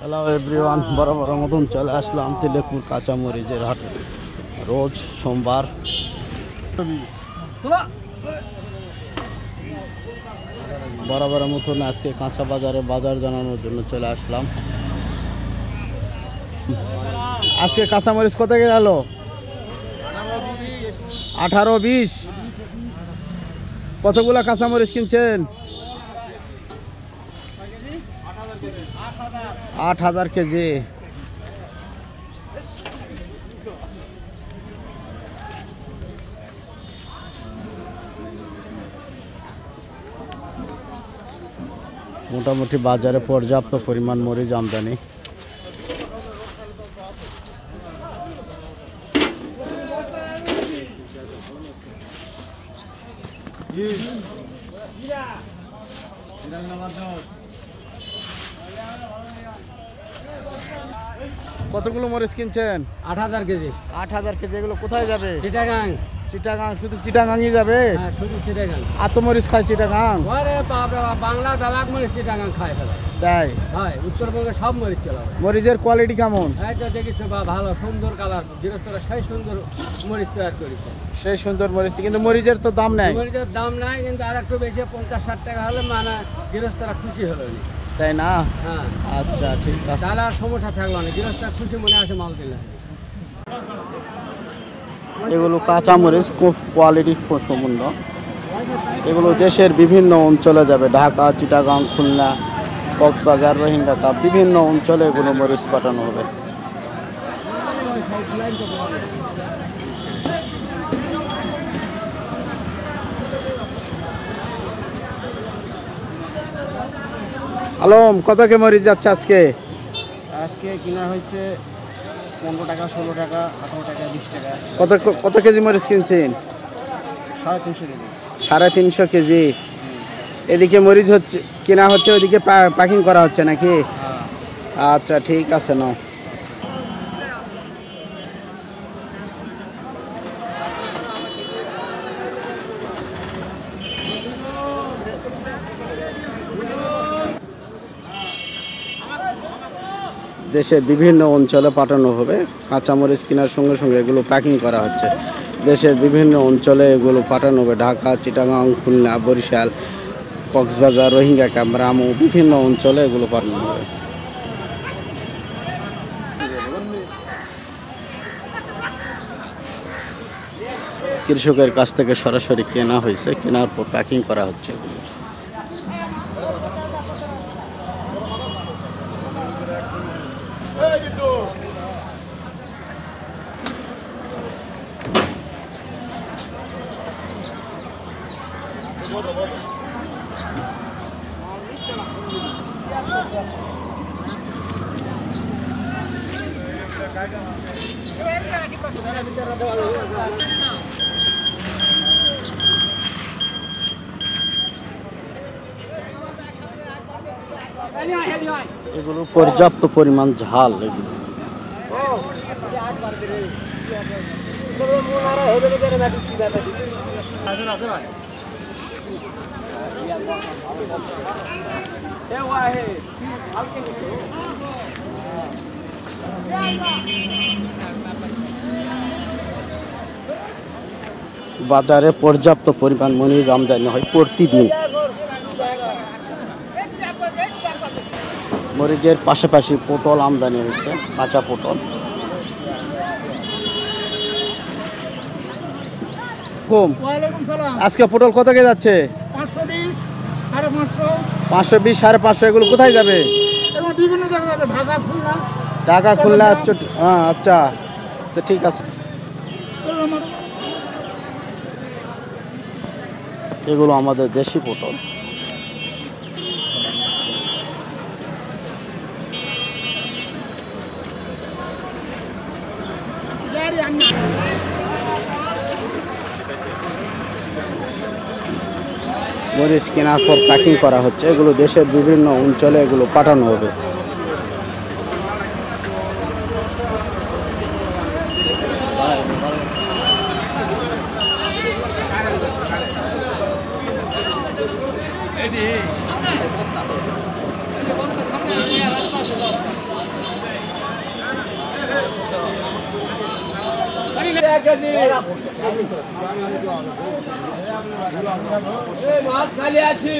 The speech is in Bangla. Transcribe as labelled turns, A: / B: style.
A: হ্যালো এভরিওয়ান, বরাবর মতন চলে আসলাম তিলেকপুর কাঁচামরিচের হাটে। রোজ সোমবার বরাবর মতন আজকে কাঁচা বাজারে বাজার জানানোর জন্য চলে আসলাম। আজকে কাঁচামরিচ কত গেল? 18-20। কতগুলা কাঁচামরিচ কিনছেন? 8,000 কেজি। মোটামুটি বাজারে পর্যাপ্ত পরিমাণ মরিচ আমদানি। কতগুলো মরিচ কিনছেন?
B: 8,000 কেজি।
A: 8,000 কেজি। এগুলো কোথায় যাবে?
B: চিটাগাং।
A: চিটাগাং? শুধু চিটাগাংই যাবে?
B: হ্যাঁ, শুধু চিটাগাং।
A: এত মরিচ খায় চিটাগাং?
B: আরে বাপ রে বাপ, বাংলা দাবাক মরিচ চিটাগাং খায় ফেলে।
A: তাই?
B: হয়, উত্তরবঙ্গে সব মরিচ চলে।
A: মরিচের কোয়ালিটি কেমন?
B: এই তো দেখিস বা ভালো, সুন্দর কালার। গৃহস্থরা সেই সুন্দর মরিচ তৈরি করেছে।
A: সেই সুন্দর মরিচ, কিন্তু মরিচের তো দাম নাই।
B: মরিচের দাম নাই, কিন্তু আর একটু বেশি 50-60 টাকা হলে মানে গৃহস্থরা খুশি হলো।
A: তাই না?
B: হ্যাঁ,
A: আচ্ছা, ঠিক আছে।
B: তাহলে আর সমস্যা থাকলো না, গৃহস্থরা খুশি মনে আসে মাল দিলে।
A: এগুলো কাঁচামরিচ খুব কোয়ালিটি সম্পন্ন। এগুলো দেশের বিভিন্ন অঞ্চলে যাবে। ঢাকা, চিটাগাং, খুলনা, কক্সবাজার, রোহিঙ্গা কাপ, বিভিন্ন অঞ্চলে এগুলো মরিচ পাঠানো হবে। আলম, কত কে মরিচ যাচ্ছে আজকে?
B: আজকে কিনা হয়েছে 15 টাকা, 16 টাকা, 18 টাকা, 20 টাকা।
A: কত কেজি মরিচ কিনছেন?
B: 350 কেজি।
A: 350 কেজি। এদিকে মরিচ হচ্ছে কেনা হচ্ছে, ওইদিকে প্যাকিং করা হচ্ছে নাকি? আচ্ছা, ঠিক আছে। নাও। দেশের বিভিন্ন অঞ্চলে পাঠানো হবে। কাঁচামরিচ কেনার সঙ্গে সঙ্গে এগুলো প্যাকিং করা হচ্ছে। দেশের বিভিন্ন অঞ্চলে এগুলো পাঠানো হবে। ঢাকা, চিটাগাং, খুলনা, বরিশাল, কক্সবাজার, রোহিঙ্গা ক্যাম্প, রামু, বিভিন্ন অঞ্চলে এগুলো পাঠানো হবে। কৃষকের কাছ থেকে সরাসরি কেনা হয়েছে, কেনার পর প্যাকিং করা হচ্ছে। এগুলো পর্যাপ্ত পরিমাণ ঝাল। এগুলো বাজারে পর্যাপ্ত পরিমাণ মরিচ আমদানি হয় প্রতিদিন। মরিচের পাশাপাশি পটল আমদানি হচ্ছে, কাঁচা পটল। আজকে পটল কত কে যাচ্ছে? 520, 550। এগুলো কোথায় যাবে?
B: বিভিন্ন জায়গায় যাবে, ঢাকা, খুলনা।
A: ঢাকা, খুলনা। হ্যাঁ, আচ্ছা, তো ঠিক আছে। এগুলো আমাদের দেশি পটল। মরিচ কেনার পর প্যাকিং করা হচ্ছে। এগুলো দেশের বিভিন্ন অঞ্চলে এগুলো পাঠানো হবে।
B: এটি
C: মাছ খালি আছে।